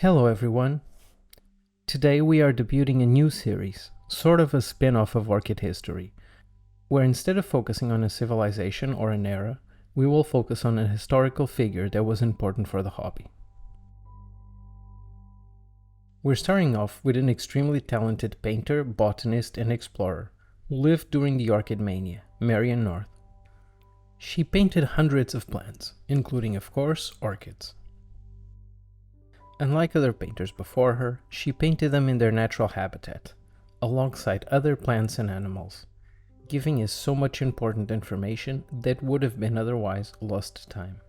Hello everyone. Today we are debuting a new series, sort of a spin-off of Orchid History, where instead of focusing on a civilization or an era, we will focus on a historical figure that was important for the hobby. We're starting off with an extremely talented painter, botanist, and explorer who lived during the Orchidmania, Marianne North. She painted hundreds of plants, including, of course, orchids. Unlike other painters before her, she painted them in their natural habitat, alongside other plants and animals, giving us so much important information that would have been otherwise lost to time.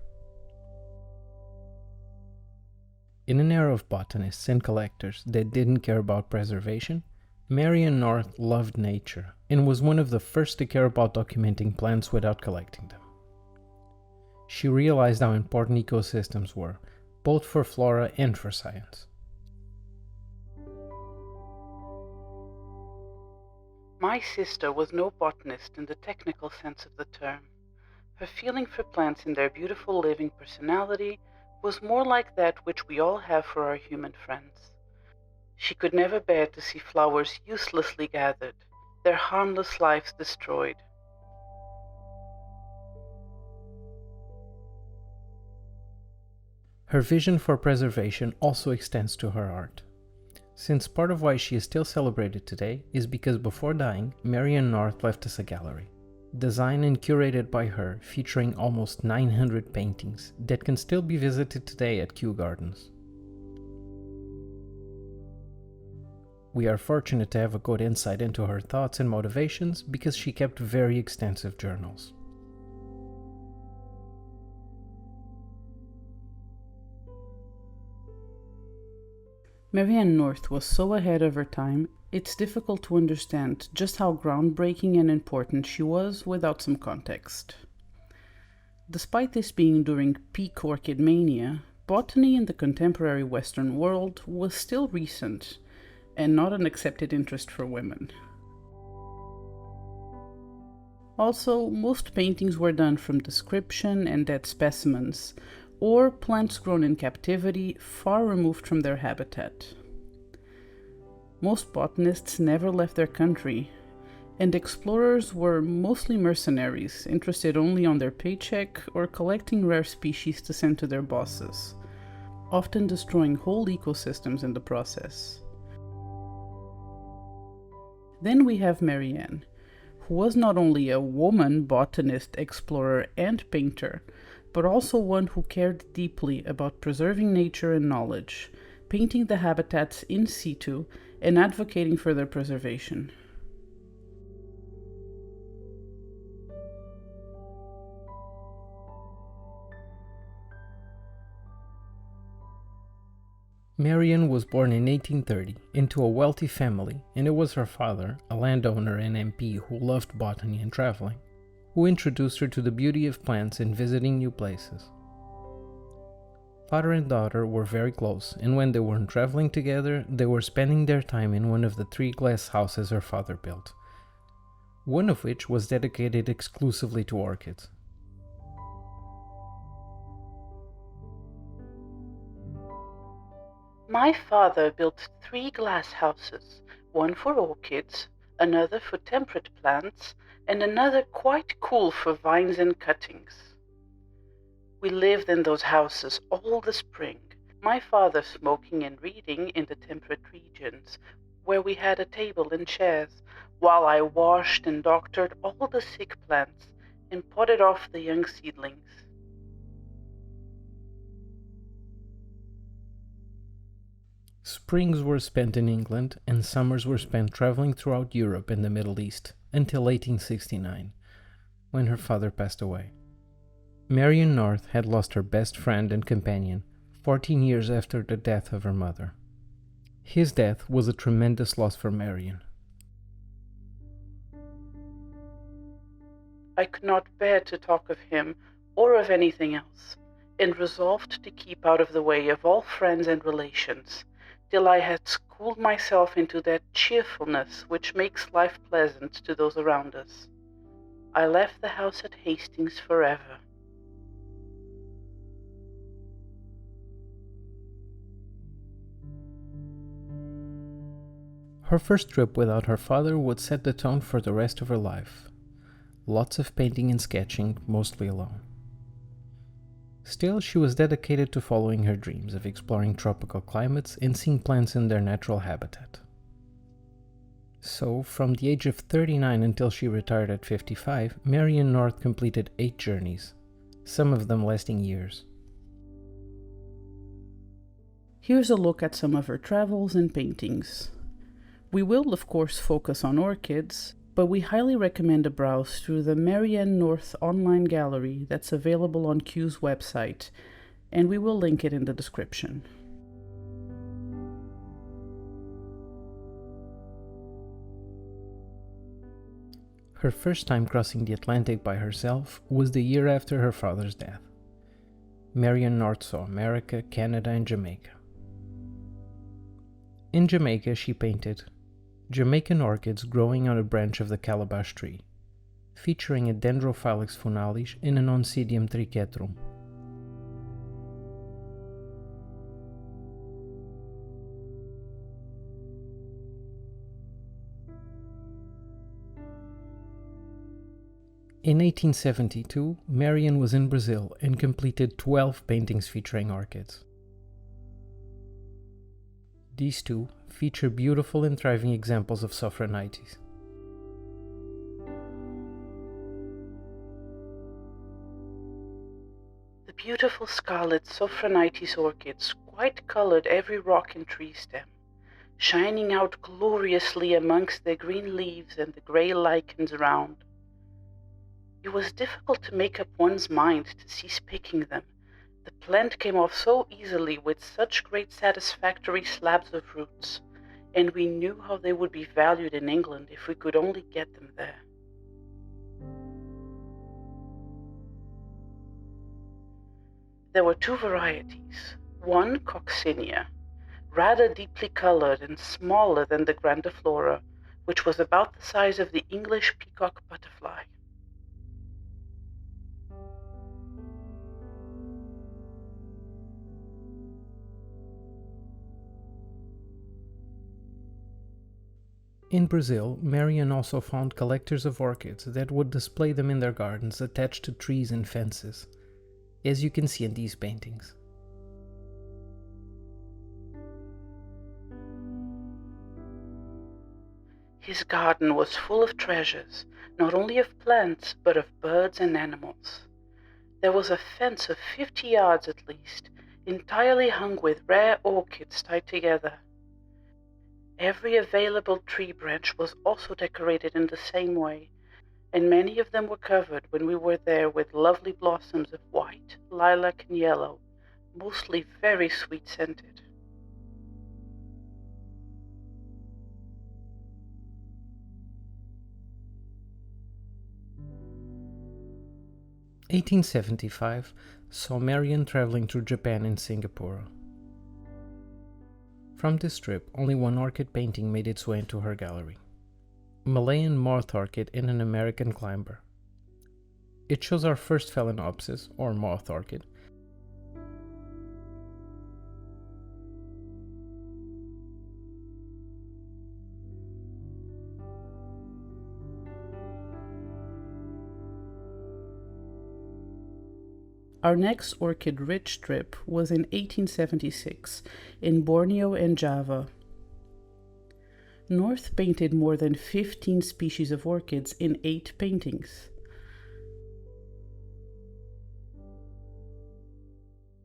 In an era of botanists and collectors that didn't care about preservation, Marianne North loved nature and was one of the first to care about documenting plants without collecting them. She realized how important ecosystems were, both for flora and for science. My sister was no botanist in the technical sense of the term. Her feeling for plants in their beautiful living personality was more like that which we all have for our human friends. She could never bear to see flowers uselessly gathered, their harmless lives destroyed. Her vision for preservation also extends to her art, since part of why she is still celebrated today is because before dying, Marianne North left us a gallery, designed and curated by her, featuring almost 900 paintings that can still be visited today at Kew Gardens. We are fortunate to have a good insight into her thoughts and motivations because she kept very extensive journals. Marianne North was so ahead of her time, it's difficult to understand just how groundbreaking and important she was without some context. Despite this being during peak orchid mania, botany in the contemporary Western world was still recent and not an accepted interest for women. Also, most paintings were done from description and dead specimens, or plants grown in captivity far removed from their habitat. Most botanists never left their country, and explorers were mostly mercenaries, interested only on their paycheck or collecting rare species to send to their bosses, often destroying whole ecosystems in the process. Then we have Marianne, who was not only a woman botanist, explorer, and painter, but also one who cared deeply about preserving nature and knowledge, painting the habitats in situ, and advocating for their preservation. Marianne was born in 1830 into a wealthy family, and it was her father, a landowner and MP who loved botany and traveling, who introduced her to the beauty of plants and visiting new places. Father and daughter were very close, and when they weren't traveling together, they were spending their time in one of the 3 glass houses her father built, one of which was dedicated exclusively to orchids. My father built 3 glass houses, one for orchids, another for temperate plants, and another quite cool for vines and cuttings. We lived in those houses all the spring, my father smoking and reading in the temperate regions, where we had a table and chairs, while I washed and doctored all the sick plants and potted off the young seedlings. Springs were spent in England and summers were spent traveling throughout Europe and the Middle East until 1869, when her father passed away. Marianne North had lost her best friend and companion 14 years after the death of her mother. His death was a tremendous loss for Marianne. I could not bear to talk of him or of anything else, and resolved to keep out of the way of all friends and relations, till I had schooled myself into that cheerfulness which makes life pleasant to those around us. I left the house at Hastings forever. Her first trip without her father would set the tone for the rest of her life. Lots of painting and sketching, mostly alone. Still, she was dedicated to following her dreams of exploring tropical climates and seeing plants in their natural habitat. So, from the age of 39 until she retired at 55, Marianne North completed 8 journeys, some of them lasting years. Here's a look at some of her travels and paintings. We will, of course, focus on orchids, but we highly recommend a browse through the Marianne North online gallery that's available on Kew's website, and we will link it in the description. Her first time crossing the Atlantic by herself was the year after her father's death. Marianne North saw America, Canada, and Jamaica. In Jamaica, she painted Jamaican orchids growing on a branch of the calabash tree, featuring a dendrophylax funalis and an oncidium trichetrum. In 1872, Marianne was in Brazil and completed 12 paintings featuring orchids. These two feature beautiful and thriving examples of sophronitis. The beautiful scarlet sophronitis orchids quite colored every rock and tree stem, shining out gloriously amongst their green leaves and the grey lichens around. It was difficult to make up one's mind to cease picking them. The plant came off so easily with such great satisfactory slabs of roots, and we knew how they would be valued in England if we could only get them there. There were 2 varieties, one coccinea, rather deeply colored and smaller than the grandiflora, which was about the size of the English peacock butterfly. In Brazil, Marianne also found collectors of orchids that would display them in their gardens attached to trees and fences, as you can see in these paintings. His garden was full of treasures, not only of plants, but of birds and animals. There was a fence of 50 yards at least, entirely hung with rare orchids tied together. Every available tree branch was also decorated in the same way, and many of them were covered when we were there with lovely blossoms of white, lilac, and yellow, mostly very sweet-scented. "1875 saw Marianne traveling through Japan and Singapore. From this trip, only one orchid painting made its way into her gallery. Malayan moth orchid in an American climber. It shows our first phalaenopsis, or moth orchid. Our next orchid-rich trip was in 1876 in Borneo and Java. North painted more than 15 species of orchids in 8 paintings.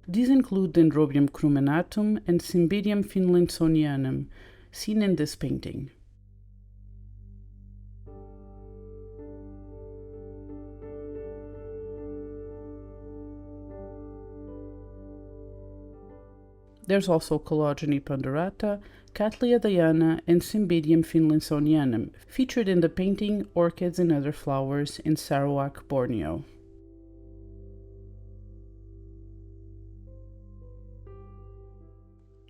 These include Dendrobium crumenatum and Cymbidium finlansonianum, seen in this painting. There's also coelogyne ponderata, Cattleya diana, and Cymbidium finlansonianum, featured in the painting Orchids and Other Flowers in Sarawak, Borneo.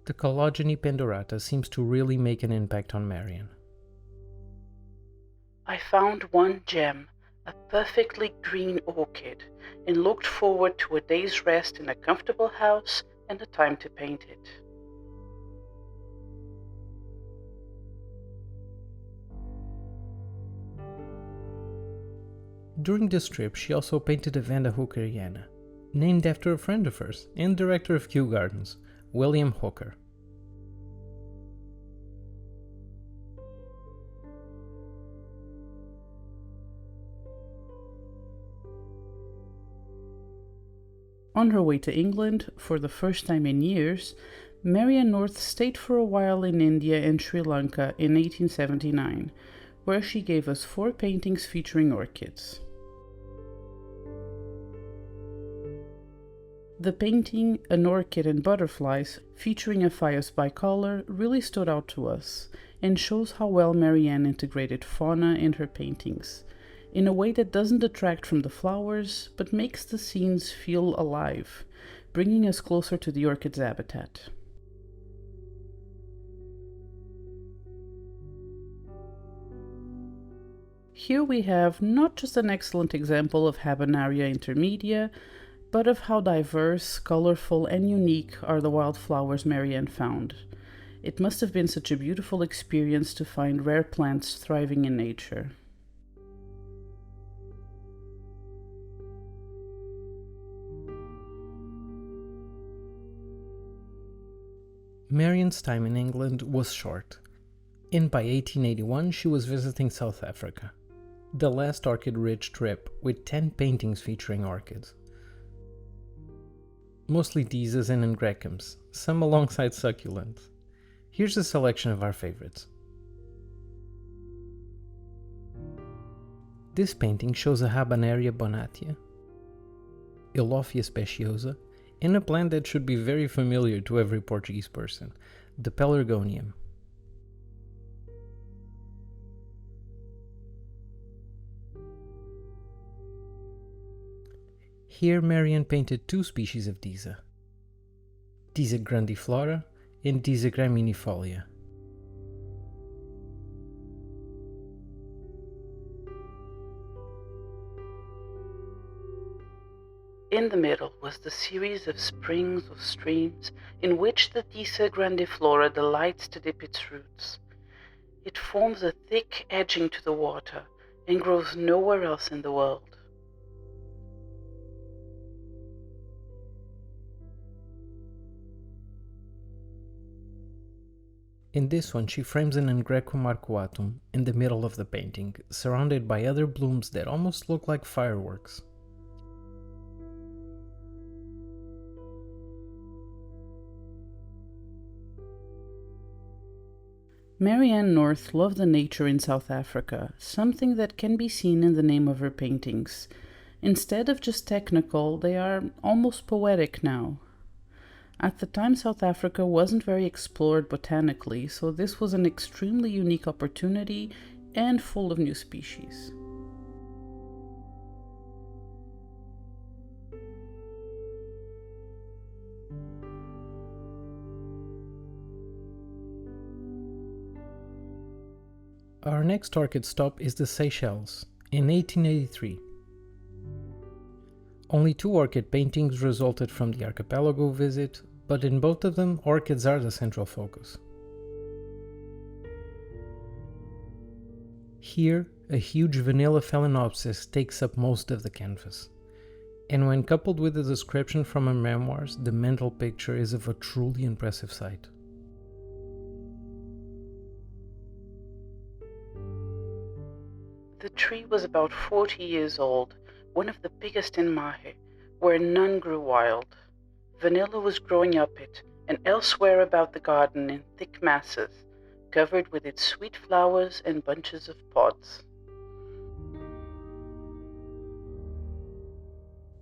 The coelogyne pendorata seems to really make an impact on Marianne. I found one gem, a perfectly green orchid, and looked forward to a day's rest in a comfortable house and the time to paint it. During this trip, she also painted a vanda hookeriana, named after a friend of hers and director of Kew Gardens, William Hooker. On her way to England, for the first time in years, Marianne North stayed for a while in India and Sri Lanka in 1879, where she gave us 4 paintings featuring orchids. The painting An Orchid and Butterflies, featuring a phaius bicolor, really stood out to us and shows how well Marianne integrated fauna in her paintings, in a way that doesn't detract from the flowers, but makes the scenes feel alive, bringing us closer to the orchid's habitat. Here we have not just an excellent example of habenaria intermedia, but of how diverse, colorful, and unique are the wildflowers Marianne found. It must have been such a beautiful experience to find rare plants thriving in nature. Marianne's time in England was short, and by 1881 she was visiting South Africa, the last orchid-rich trip with 10 paintings featuring orchids. Mostly disas and angraecums, some alongside succulents. Here's a selection of our favorites. This painting shows a habenaria bonatia, eulophia speciosa, and a plant that should be very familiar to every Portuguese person, the pelargonium. Here Marianne painted 2 species of disa, Disa grandiflora and Disa graminifolia. In the middle was the series of springs or streams in which the Disa grandiflora delights to dip its roots. It forms a thick edging to the water and grows nowhere else in the world. In this one, she frames an angraecum arcuatum in the middle of the painting, surrounded by other blooms that almost look like fireworks. Marianne North loved the nature in South Africa, something that can be seen in the name of her paintings. Instead of just technical, they are almost poetic now. At the time, South Africa wasn't very explored botanically, so this was an extremely unique opportunity and full of new species. Our next orchid stop is the Seychelles, in 1883. Only 2 orchid paintings resulted from the archipelago visit, but in both of them, orchids are the central focus. Here, a huge vanilla phalaenopsis takes up most of the canvas, and when coupled with a description from her memoirs, the mental picture is of a truly impressive sight. The tree was about 40 years old, one of the biggest in Mahe, where none grew wild. Vanilla was growing up it, and elsewhere about the garden in thick masses, covered with its sweet flowers and bunches of pods.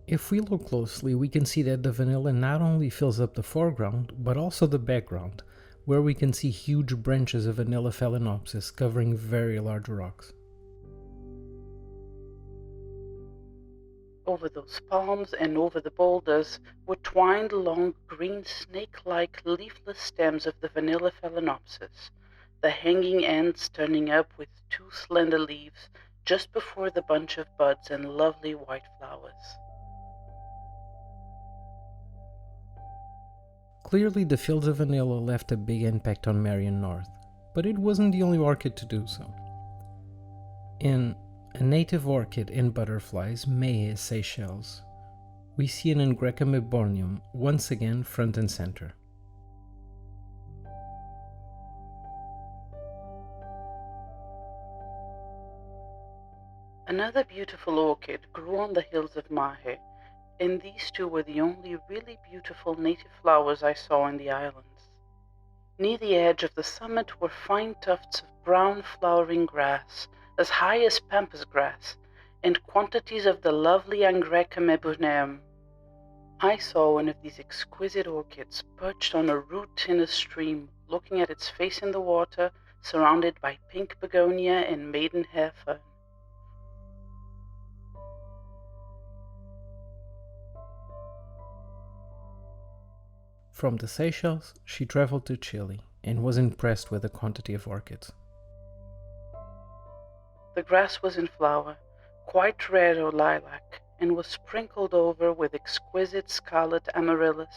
If we look closely, we can see that the vanilla not only fills up the foreground, but also the background, where we can see huge branches of vanilla phalaenopsis covering very large rocks. Over those palms and over the boulders were twined long green snake-like leafless stems of the vanilla phalaenopsis, the hanging ends turning up with 2 slender leaves just before the bunch of buds and lovely white flowers. Clearly the fields of vanilla left a big impact on Marianne North, but it wasn't the only orchid to do so. In a native orchid in butterflies, May, Seychelles, we see an angraecum eborneum once again front and center. Another beautiful orchid grew on the hills of Mahe, and these two were the only really beautiful native flowers I saw in the islands. Near the edge of the summit were fine tufts of brown flowering grass, as high as pampas grass, and quantities of the lovely angraecum eborneum. I saw one of these exquisite orchids perched on a root in a stream, looking at its face in the water, surrounded by pink begonia and maidenhair fern. From the Seychelles, she traveled to Chile and was impressed with the quantity of orchids. The grass was in flower, quite red or lilac, and was sprinkled over with exquisite scarlet amaryllis,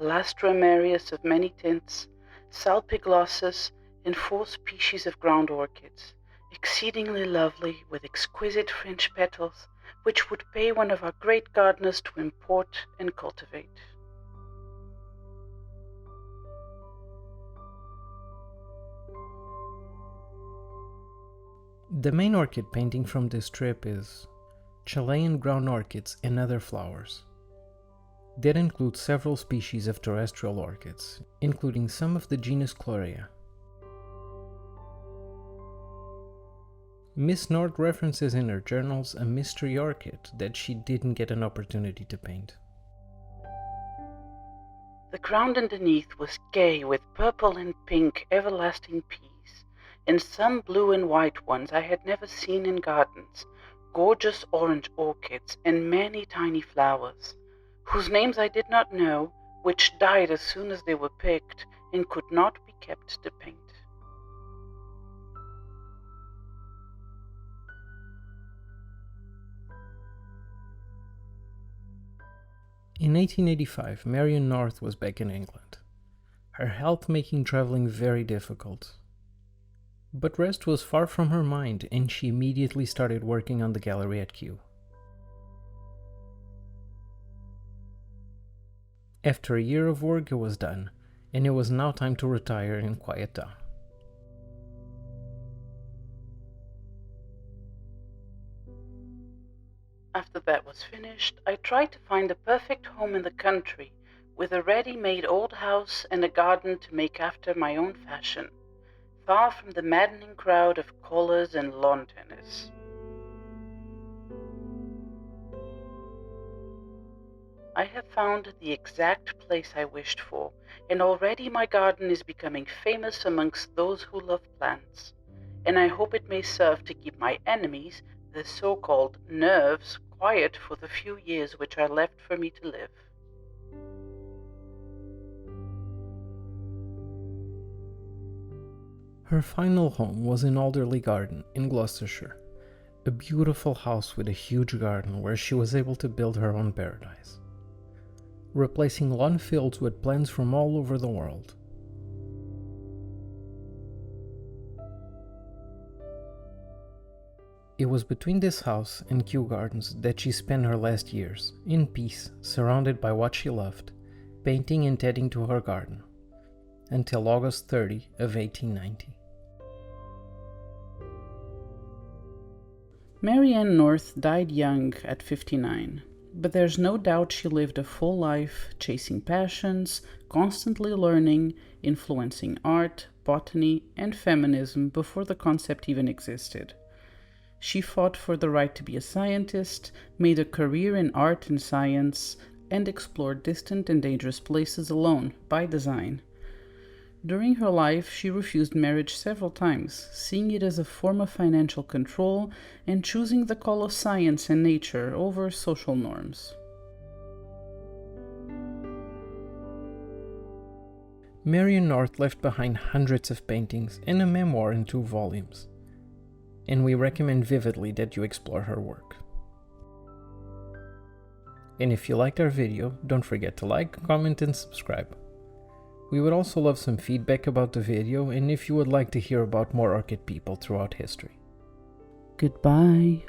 lastramarius of many tints, salpiglossus, and 4 species of ground orchids, exceedingly lovely with exquisite French petals, which would pay one of our great gardeners to import and cultivate. The main orchid painting from this trip is Chilean ground orchids and other flowers. That includes several species of terrestrial orchids, including some of the genus Chloraea. Miss North references in her journals a mystery orchid that she didn't get an opportunity to paint. The ground underneath was gay with purple and pink everlasting peas, and some blue and white ones I had never seen in gardens, gorgeous orange orchids and many tiny flowers, whose names I did not know, which died as soon as they were picked and could not be kept to paint. In 1885, Marianne North was back in England, her health making traveling very difficult. But rest was far from her mind, and she immediately started working on the gallery at Kew. After a year of work, it was done, and it was now time to retire and quiet down. After that was finished, I tried to find the perfect home in the country, with a ready-made old house and a garden to make after my own fashion, far from the maddening crowd of callers and lawn tennis. I have found the exact place I wished for, and already my garden is becoming famous amongst those who love plants, and I hope it may serve to keep my enemies, the so-called nerves, quiet for the few years which are left for me to live. Her final home was in Alderley Garden in Gloucestershire, a beautiful house with a huge garden where she was able to build her own paradise, replacing lawn fields with plants from all over the world. It was between this house and Kew Gardens that she spent her last years, in peace, surrounded by what she loved, painting and tending to her garden, until August 30 of 1890. Marianne North died young at 59, but there's no doubt she lived a full life, chasing passions, constantly learning, influencing art, botany, and feminism before the concept even existed. She fought for the right to be a scientist, made a career in art and science, and explored distant and dangerous places alone, by design. During her life, she refused marriage several times, seeing it as a form of financial control and choosing the call of science and nature over social norms. Marianne North left behind hundreds of paintings and a memoir in 2 volumes, and we recommend vividly that you explore her work. And if you liked our video, don't forget to like, comment, and subscribe. We would also love some feedback about the video and if you would like to hear about more orchid people throughout history. Goodbye.